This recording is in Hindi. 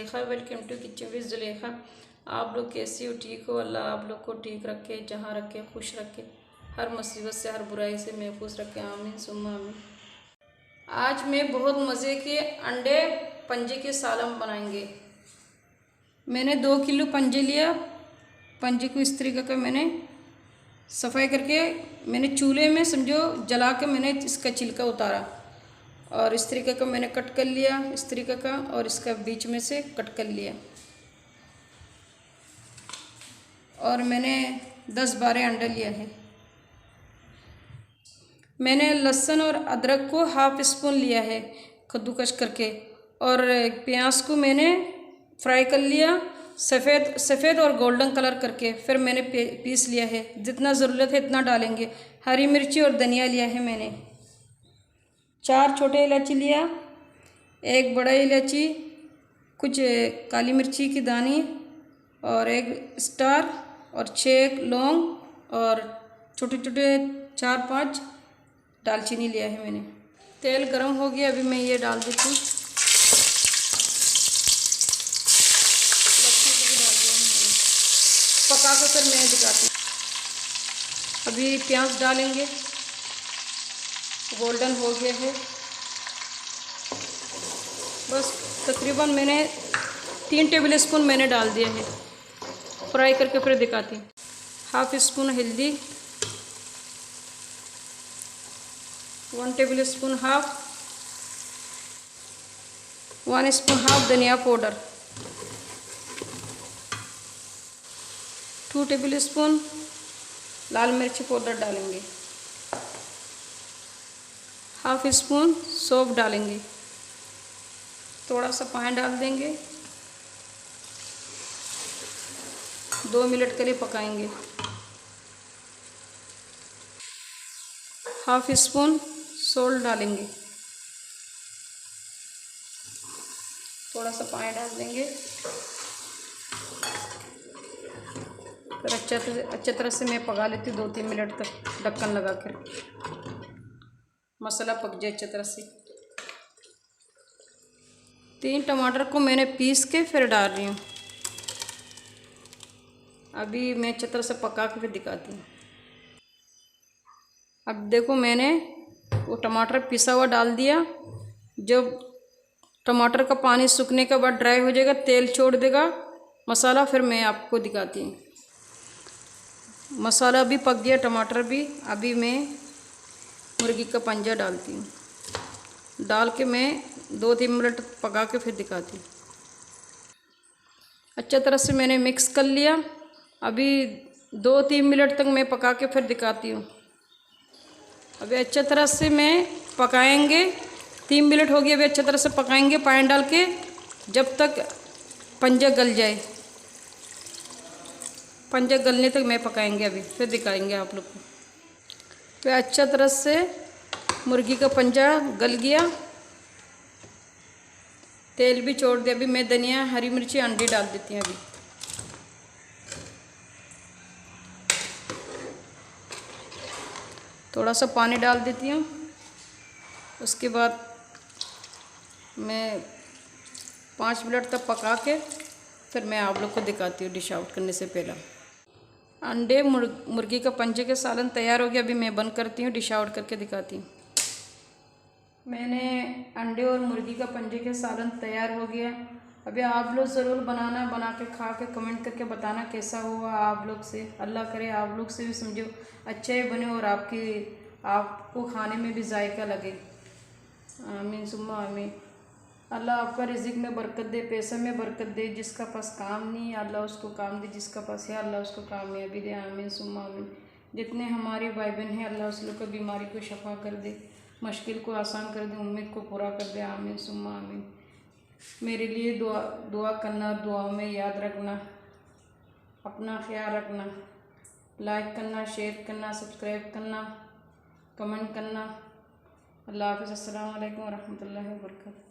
Zulekha. Welcome to kitchen with Zulekha. आप लोग कैसी हो? ठीक हो? अल्लाह आप लोग को ठीक रखे, जहाँ रखे खुश रखे, हर मुसीबत से हर बुराई से महफूज रखे। आमीन सुम्मा आमीन। आज मैं बहुत मज़े के अंडे पंजे के सालन बनाएंगे। मैंने 2 किलो पंजे लिया। पंजे को इस तरीके का मैंने सफाई करके मैंने चूल्हे में समझो जला के मैंने इसका छिलका उतारा और इस तरीके का मैंने कट कर लिया, इस तरीके का, और इसका बीच में से कट कर लिया। और मैंने 10-12 अंडा लिया है। मैंने लहसुन और अदरक को 1/2 स्पून लिया है कद्दूकस करके, और प्याज को मैंने फ्राई कर लिया सफ़ेद और गोल्डन कलर करके, फिर मैंने पीस लिया है। जितना ज़रूरत है इतना डालेंगे। हरी मिर्ची और धनिया लिया है मैंने। 4 छोटे इलायची लिया, 1 बड़ा इलायची, कुछ काली मिर्ची की दानी और 1 स्टार और 6 लौंग और छोटे छोटे 4-5 दालचीनी लिया है मैंने। तेल गरम हो गया, अभी मैं ये डाल देती हूँ। पका कर फिर मैं दिखाती हूँ। अभी प्याज डालेंगे, गोल्डन हो गया है। बस तकरीबन मैंने 3 टेबल स्पून मैंने डाल दिया है। फ्राई करके फिर दिखाती हूँ। 1/2 स्पून हल्दी, 1 टेबल स्पून 1 स्पून हाफ धनिया पाउडर, 2 टेबल स्पून लाल मिर्ची पाउडर डालेंगे, 1/2 स्पून सौंफ डालेंगे, थोड़ा सा पानी डाल देंगे। 2 मिनट के लिए पकाएंगे। 1/2 स्पून सॉल्ट डालेंगे, थोड़ा सा पानी डाल देंगे। फिर अच्छे तरह से मैं पका लेती हूँ 2-3 मिनट तक ढक्कन लगा कर। मसाला पक जाए अच्छी तरह से। 3 टमाटर को मैंने पीस के फिर डाल रही हूँ। अभी मैं अच्छी तरह से पका के फिर दिखाती हूँ। अब देखो मैंने वो टमाटर पिसा हुआ डाल दिया। जब टमाटर का पानी सूखने के बाद ड्राई हो जाएगा, तेल छोड़ देगा मसाला, फिर मैं आपको दिखाती हूँ। मसाला भी पक गया, टमाटर भी। अभी मैं मुर्गी का पंजा डालती हूँ। डाल के मैं 2-3 मिनट पका के फिर दिखाती हूँ। अच्छी तरह से मैंने मिक्स कर लिया। अभी 2-3 मिनट तक मैं पका के फिर दिखाती हूँ। अभी अच्छी तरह से मैं पकाएंगे। 3 मिनट हो गए, अभी अच्छी तरह से पकाएंगे पानी डाल के जब तक पंजा गल जाए। पंजा गलने तक मैं पकाएंगे, अभी फिर दिखाएंगे आप लोग को। तो अच्छा तरह से मुर्गी का पंजा गल गया, तेल भी छोड़ दिया। अभी मैं धनिया, हरी मिर्ची, अंडे डाल देती हूँ। अभी थोड़ा सा पानी डाल देती हूँ। उसके बाद मैं 5 मिनट तक पका के फिर मैं आप लोग को दिखाती हूँ डिश आउट करने से पहले। अंडे मुर्गी का पंजे के सालन तैयार हो गया। अभी मैं बंद करती हूँ, डिश आउट करके दिखाती हूँ। मैंने अंडे और मुर्गी का पंजे के सालन तैयार हो गया। अभी आप लोग ज़रूर बनाना, बना के खा के कमेंट करके बताना कैसा हुआ आप लोग से। अल्लाह करे आप लोग से भी समझो अच्छे बने और आपको खाने में भी जायका लगे। आमीन सुम्मा आमीन। अल्लाह आपका रिज़िक में बरकत दे, पैसे में बरकत दे। जिसका पास काम नहीं है अल्लाह उसको काम दे, जिसका पास है अल्लाह उसको कामयाबी दे। आमीन सुम्मा आमीन। जितने हमारे भाई बहन हैं अल्लाह उस लोग को बीमारी को शफा कर दे, मुश्किल को आसान कर दे, उम्मीद को पूरा कर दे। आमीन सुम्मा आमीन। मेरे लिए दुआ करना, दुआ में याद रखना, अपना ख्याल रखना, लाइक करना, शेयर करना, सब्सक्राइब करना, कमेंट करना। अल्लाह हाफ़िज़। अस्सलामु अलैकुम वरहमतुल्लाहि वबरकातुहू।